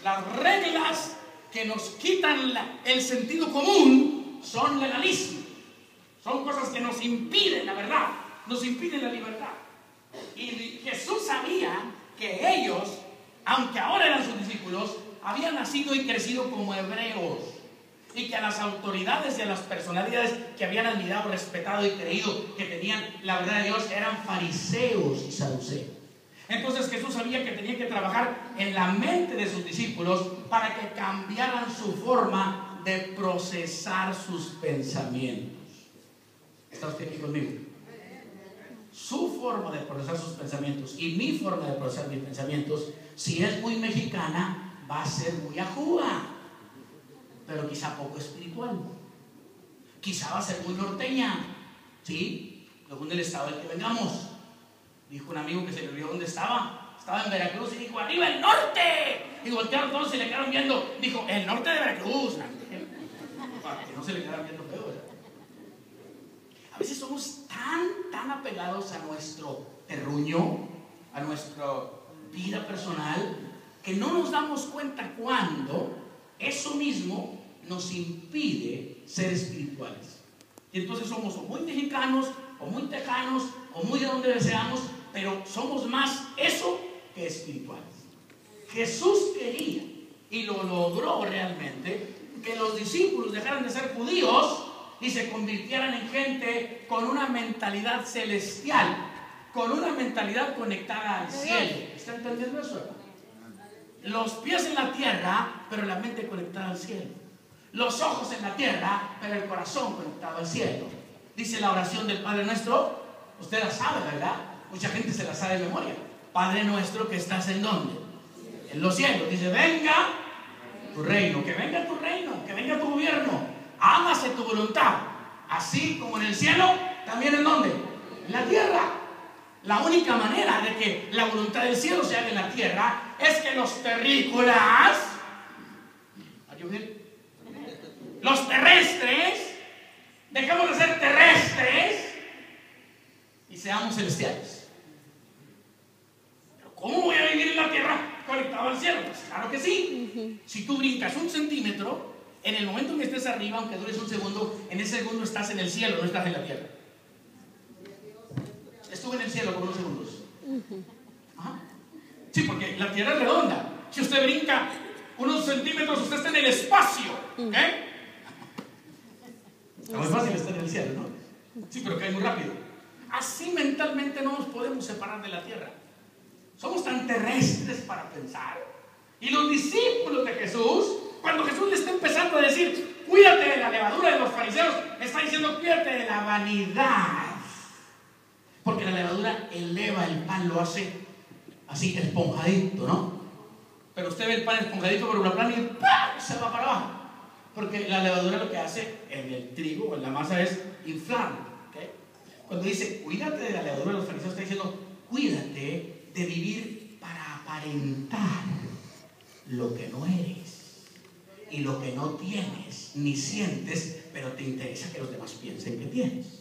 Las reglas que nos quitan el sentido común son legalismo. Son cosas que nos impiden la verdad, nos impiden la libertad. Y Jesús sabía que ellos, aunque ahora eran sus discípulos, habían nacido y crecido como hebreos. Y que a las autoridades y a las personalidades que habían admirado, respetado y creído que tenían la verdad de Dios eran fariseos y saduceos. Entonces Jesús sabía que tenía que trabajar en la mente de sus discípulos para que cambiaran su forma de procesar sus pensamientos. ¿Está usted aquí conmigo? Su forma de procesar sus pensamientos y mi forma de procesar mis pensamientos, si es muy mexicana, va a ser muy ajúa, pero quizá poco espiritual. Quizá va a ser muy norteña, ¿sí? Según el estado del que vengamos. Dijo un amigo que se le olvidó dónde estaba. Estaba en Veracruz y dijo: ¡arriba el norte! Y voltearon todos y le quedaron viendo. Dijo: el norte de Veracruz. Para que no se le quedaran viendo feo, ¿verdad? A veces somos tan apegados a nuestro terruño, a nuestra vida personal, que no nos damos cuenta cuando eso mismo nos impide ser espirituales. Y entonces somos o muy mexicanos, o muy tejanos, o muy de donde deseamos, pero somos más eso que espirituales. Jesús quería, y lo logró realmente, que los discípulos dejaran de ser judíos y se convirtieran en gente con una mentalidad celestial, con una mentalidad conectada al cielo. ¿Está entendiendo eso? Los pies en la tierra, pero la mente conectada al cielo. Los ojos en la tierra, pero el corazón conectado al cielo. Dice la oración del Padre Nuestro. Usted la sabe, ¿verdad? Mucha gente se la sabe de memoria. Padre nuestro que estás en ¿dónde? En los cielos. Dice: venga tu reino, que venga tu reino, que venga tu gobierno. Hágase tu voluntad, así como en el cielo, también en ¿dónde? En la tierra. La única manera de que la voluntad del cielo se haga en la tierra es que los terrícolas, los terrestres, dejemos de ser terrestres y seamos celestiales. ¿Pero cómo voy a vivir en la tierra conectado al cielo? Pues claro que sí. Si tú brincas 1 centímetro, en el momento en que estés arriba, aunque dures 1 segundo, en ese segundo estás en el cielo, no estás en la tierra. Estuve en el cielo por unos segundos. Ajá. Sí, porque la tierra es redonda. Si usted brinca unos centímetros, usted está en el espacio. ¿Eh? Es muy fácil estar en el cielo, ¿no? Sí, pero cae muy rápido. Así mentalmente no nos podemos separar de la tierra. Somos tan terrestres para pensar. Y los discípulos de Jesús, cuando Jesús le está empezando a decir: cuídate de la levadura de los fariseos, está diciendo: cuídate de la vanidad. Porque la levadura eleva el pan, lo hace así esponjadito, ¿no? Pero usted ve el pan esponjadito por una plana y ¡pam!, se va para abajo. Porque la levadura lo que hace en el trigo o en la masa es inflarlo, ¿okay? Cuando dice cuídate de la levadura de los fariseos, está diciendo: cuídate de vivir para aparentar lo que no eres y lo que no tienes ni sientes, pero te interesa que los demás piensen que tienes.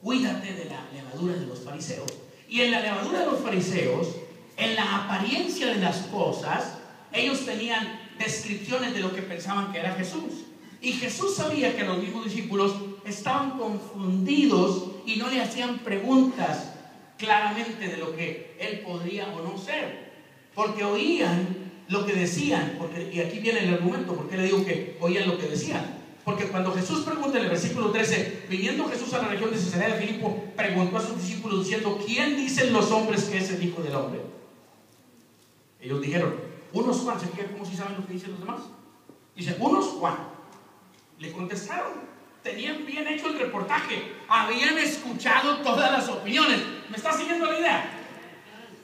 Cuídate de la levadura de los fariseos. Y en la levadura de los fariseos, en la apariencia de las cosas, ellos tenían descripciones de lo que pensaban que era Jesús. Y Jesús sabía que los mismos discípulos estaban confundidos y no le hacían preguntas claramente de lo que él podría o no ser, porque oían lo que decían. Y aquí viene el argumento: ¿por qué le digo que oían lo que decían? Porque cuando Jesús pregunta en el versículo 13, viniendo Jesús a la región de Cesarea de Filipo, preguntó a sus discípulos diciendo: ¿quién dicen los hombres que es el Hijo del Hombre? Ellos dijeron: unos Juan. ¿Se fijan cómo sí saben lo que dicen los demás? Dice: unos Juan. Le contestaron, tenían bien hecho el reportaje, habían escuchado todas las opiniones. ¿Me está siguiendo la idea?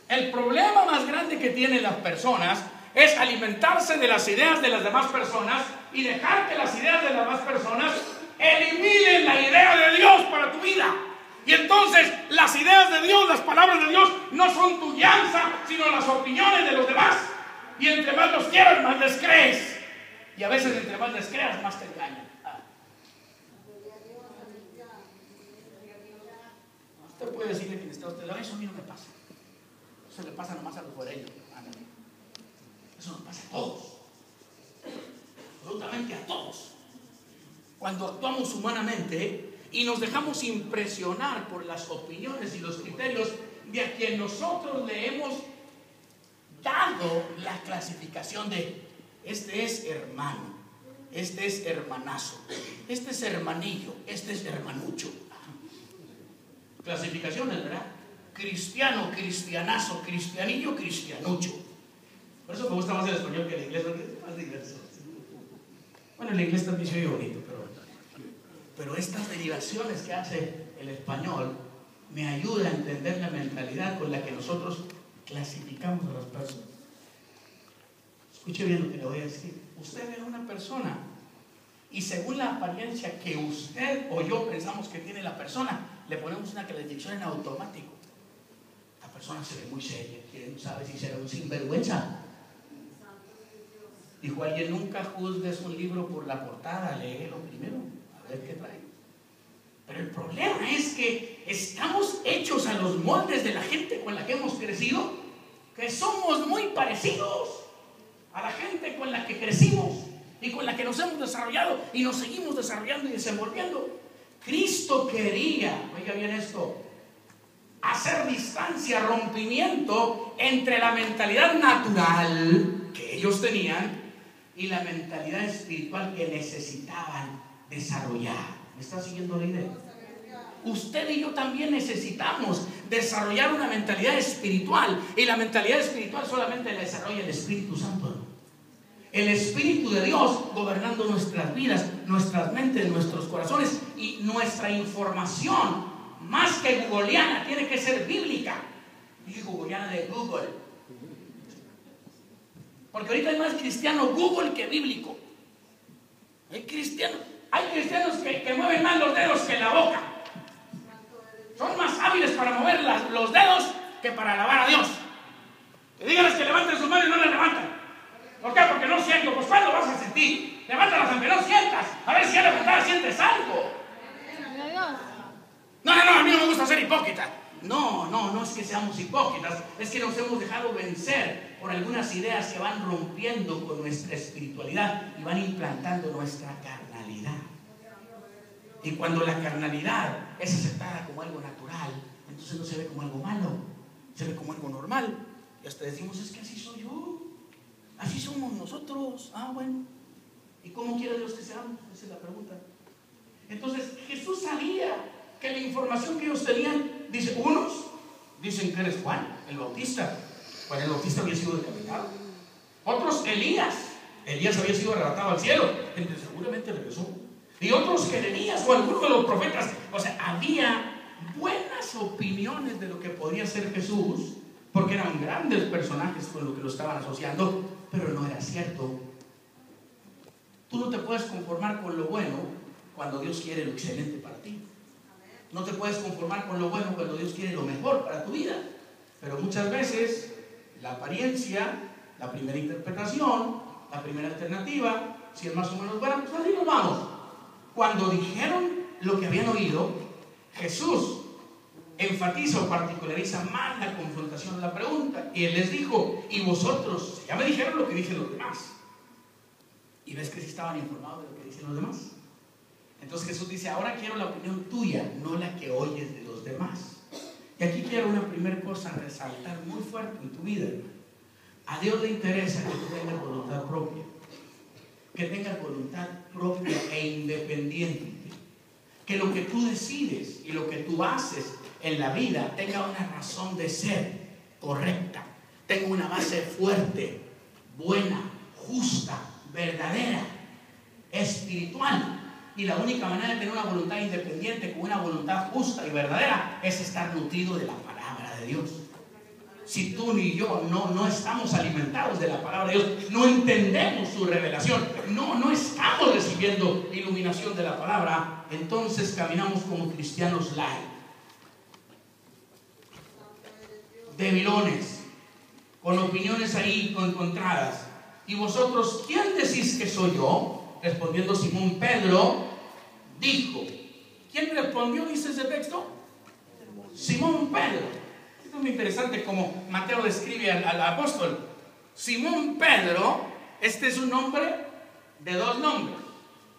El problema más grande que tienen las personas es alimentarse de las ideas de las demás personas y dejar que las ideas de las demás personas eliminen la idea de Dios para tu vida. Y entonces las ideas de Dios, las palabras de Dios, no son tu guianza, sino las opiniones de los demás. Y entre más los quieras, más les crees. Y a veces entre más les creas, más te engañan. Usted puede decirle que está usted: eso a mí no me pasa. Eso le pasa nomás a los foreños. Eso nos pasa a todos, absolutamente a todos. Cuando actuamos humanamente y nos dejamos impresionar por las opiniones y los criterios de a quien nosotros le hemos dado la clasificación de este es hermano, este es hermanazo, este es hermanillo, este es hermanucho. Clasificaciones, ¿verdad? Cristiano, cristianazo, cristianillo, cristianucho. Por eso me gusta más el español que el inglés, porque es más diverso. Bueno, el inglés también se oye bonito, pero estas derivaciones que hace el español me ayuda a entender la mentalidad con la que nosotros clasificamos a las personas. Escuche bien lo que le voy a decir. Usted ve a una persona y según la apariencia que usted o yo pensamos que tiene la persona, le ponemos una clasificación en automático. La persona se ve muy seria, ¿quién sabe si será un sinvergüenza? Dijo alguien: nunca juzgues un libro por la portada, léelo primero, a ver qué trae. Pero el problema es que estamos hechos a los moldes de la gente con la que hemos crecido, que somos muy parecidos a la gente con la que crecimos y con la que nos hemos desarrollado y nos seguimos desarrollando y desenvolviendo. Cristo quería, oiga bien esto, hacer distancia, rompimiento entre la mentalidad natural que ellos tenían y la mentalidad espiritual que necesitaban desarrollar. ¿Me está siguiendo la idea? Usted y yo también necesitamos desarrollar una mentalidad espiritual, y la mentalidad espiritual solamente la desarrolla el Espíritu Santo. El Espíritu de Dios gobernando nuestras vidas, nuestras mentes, nuestros corazones, y nuestra información, más que googleana, tiene que ser bíblica. Dije googleana de Google, porque ahorita hay más cristiano Google que bíblico. Hay cristianos que mueven más los dedos que la boca. Son más hábiles para mover los dedos que para alabar a Dios. Y díganles que levanten sus manos y no las levantan. ¿Por qué? Porque no siento. Pues ¿cuándo vas a sentir? Levántalas aunque no sientas. A ver si ya levantadas sientes algo. No, a mí no me gusta ser hipócrita. No es que seamos hipócritas, es que nos hemos dejado vencer por algunas ideas que van rompiendo con nuestra espiritualidad y van implantando nuestra carnalidad. Y cuando la carnalidad es aceptada como algo natural, entonces no se ve como algo malo, se ve como algo normal. Y hasta decimos: es que así soy yo, así somos nosotros. Bueno, ¿y cómo quiere Dios que seamos? Esa es la pregunta. Entonces Jesús sabía que la información que ellos tenían, dice, unos dicen que eres Juan el Bautista. Juan el Bautista había sido decapitado. Otros Elías había sido arrebatado al cielo, entonces seguramente regresó. Y otros Jeremías o alguno de los profetas. O sea, había buenas opiniones de lo que podía ser Jesús, porque eran grandes personajes con lo que lo estaban asociando, pero no era cierto. Tú no te puedes conformar con lo bueno cuando Dios quiere lo excelente para ti. No te puedes conformar con lo bueno cuando Dios quiere lo mejor para tu vida. Pero muchas veces la apariencia, la primera interpretación, la primera alternativa, si es más o menos buena, pues así nos vamos. Cuando dijeron lo que habían oído, Jesús enfatiza o particulariza más la confrontación de la pregunta. Y Él les dijo: y vosotros, ya me dijeron lo que dicen los demás. Y ves que sí estaban informados de lo que dicen los demás. Entonces Jesús dice: ahora quiero la opinión tuya, no la que oyes de los demás. Y aquí quiero una primera cosa resaltar muy fuerte en tu vida, hermano. A Dios le interesa que tú tengas voluntad propia, que tengas voluntad propia e independiente, que lo que tú decides y lo que tú haces en la vida tenga una razón de ser correcta, tenga una base fuerte, buena, justa, verdadera, espiritual. Y la única manera de tener una voluntad independiente con una voluntad justa y verdadera es estar nutrido de la palabra de Dios. Si tú ni yo no estamos alimentados de la palabra de Dios, no entendemos su revelación, no estamos recibiendo iluminación de la palabra, entonces caminamos como cristianos light, debilones, con opiniones ahí encontradas. ¿Y vosotros quién decís que soy yo? Respondiendo Simón Pedro, dijo. ¿Quién respondió? Dice ese texto. Simón Pedro. Esto es muy interesante como Mateo describe al apóstol. Simón Pedro, este es un nombre de dos nombres.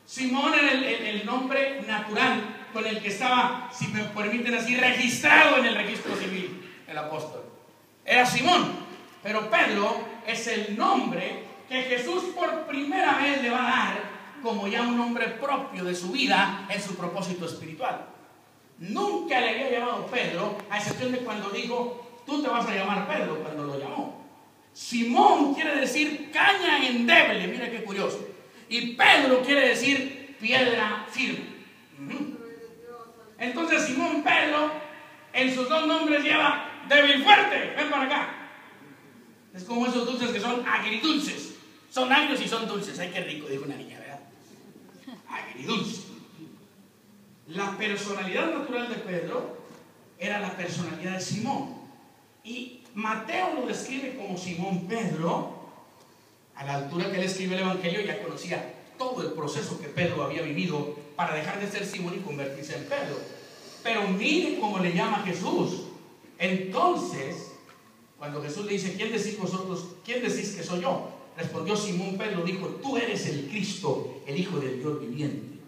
Simón era el nombre natural con el que estaba, si me permiten así, registrado en el registro civil, el apóstol. Era Simón, pero Pedro es el nombre que Jesús por primera vez le va a dar como ya un nombre propio de su vida en su propósito espiritual. Nunca le había llamado Pedro, a excepción de cuando dijo, tú te vas a llamar Pedro, cuando lo llamó. Simón quiere decir caña endeble, mira qué curioso. Y Pedro quiere decir piedra firme. Entonces Simón Pedro en sus dos nombres lleva débil fuerte. Ven para acá. Es como esos dulces que son agridulces. Son agrios y son dulces. Ay, qué rico, dijo una niña, ¿verdad? Agridulce. La personalidad natural de Pedro era la personalidad de Simón. Y Mateo lo describe como Simón Pedro. A la altura que él escribe el Evangelio, ya conocía todo el proceso que Pedro había vivido para dejar de ser Simón y convertirse en Pedro. Pero mire cómo le llama Jesús. Entonces, cuando Jesús le dice, ¿quién decís vosotros? ¿Quién decís que soy yo? Respondió Simón Pedro, dijo, tú eres el Cristo, el Hijo del Dios viviente.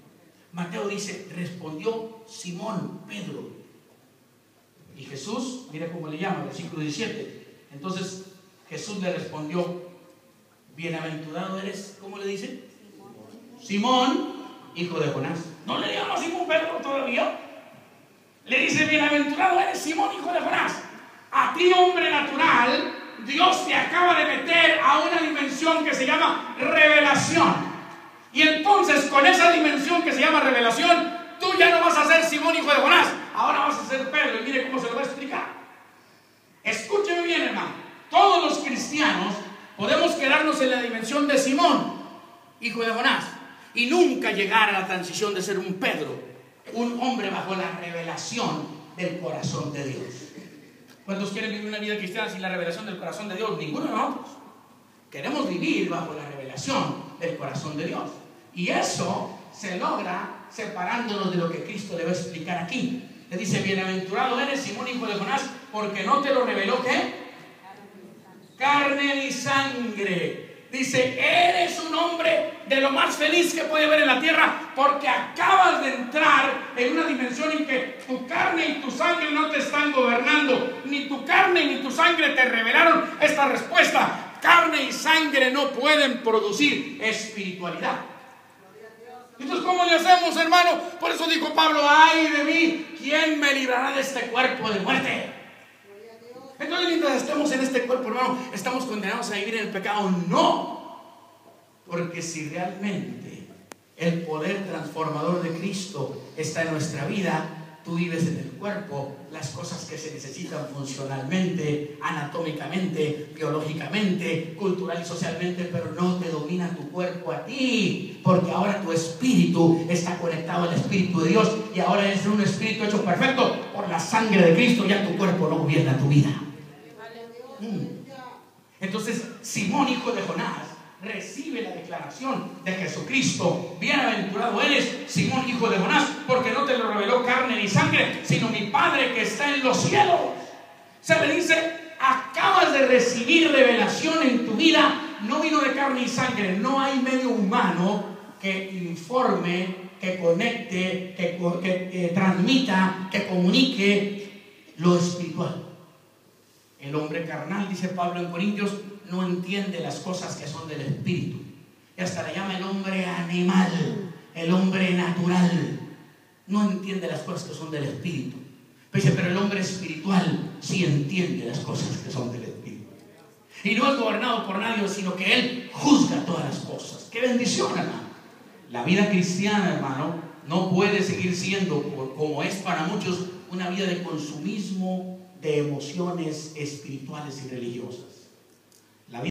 Mateo dice, respondió Simón Pedro. Y Jesús, mira cómo le llama, versículo 17. Entonces Jesús le respondió, bienaventurado eres, ¿cómo le dice? Simón, hijo de Jonás. ¿No le llama Simón Pedro todavía? Le dice, bienaventurado eres Simón, hijo de Jonás. A ti, hombre natural, Dios te acaba de meter a una dimensión que se llama revelación. Y entonces, con esa dimensión que se llama revelación, tú ya no vas a ser Simón, hijo de Jonás. Ahora vas a ser Pedro. Y mire cómo se lo va a explicar. Escúcheme bien, hermano. Todos los cristianos podemos quedarnos en la dimensión de Simón, hijo de Jonás, y nunca llegar a la transición de ser un Pedro, un hombre bajo la revelación del corazón de Dios. ¿Cuántos quieren vivir una vida cristiana sin la revelación del corazón de Dios? Ninguno de nosotros. Queremos vivir bajo la revelación del corazón de Dios. Y eso se logra separándonos de lo que Cristo le va a explicar aquí. Le dice, bienaventurado eres Simón, hijo de Jonás, porque no te lo reveló, ¿qué? Carne ni sangre. Dice, eres un hombre de lo más feliz que puede haber en la tierra, porque acabas de entrar en una dimensión en que tu carne y tu sangre no te están gobernando. Ni tu carne ni tu sangre te revelaron esta respuesta. Carne y sangre no pueden producir espiritualidad. Entonces, ¿cómo le hacemos, hermano? Por eso dijo Pablo, ay de mí, ¿quién me librará de este cuerpo de muerte? Entonces, mientras estemos en este cuerpo, hermano, ¿estamos condenados a vivir en el pecado? No. Porque si realmente el poder transformador de Cristo está en nuestra vida, tú vives en el cuerpo las cosas que se necesitan funcionalmente, anatómicamente, biológicamente, cultural y socialmente, pero no te domina tu cuerpo a ti, porque ahora tu espíritu está conectado al Espíritu de Dios y ahora eres un espíritu hecho perfecto por la sangre de Cristo. Ya tu cuerpo no gobierna tu vida. Entonces Simón, hijo de Jonás, recibe la declaración de Jesucristo. Bienaventurado eres, Simón, hijo de Jonás, porque no te lo reveló carne ni sangre, sino mi Padre que está en los cielos. Se le dice, acabas de recibir revelación en tu vida. No vino de carne y sangre. No hay medio humano que informe, que conecte, que transmita, que comunique lo espiritual. El hombre carnal, dice Pablo en Corintios, no entiende las cosas que son del espíritu. Y hasta le llama el hombre animal, el hombre natural. No entiende las cosas que son del espíritu. Pero el hombre espiritual sí entiende las cosas que son del espíritu. Y no es gobernado por nadie, sino que él juzga todas las cosas. ¡Qué bendición, hermano! La vida cristiana, hermano, no puede seguir siendo, como es para muchos, una vida de consumismo de emociones espirituales y religiosas.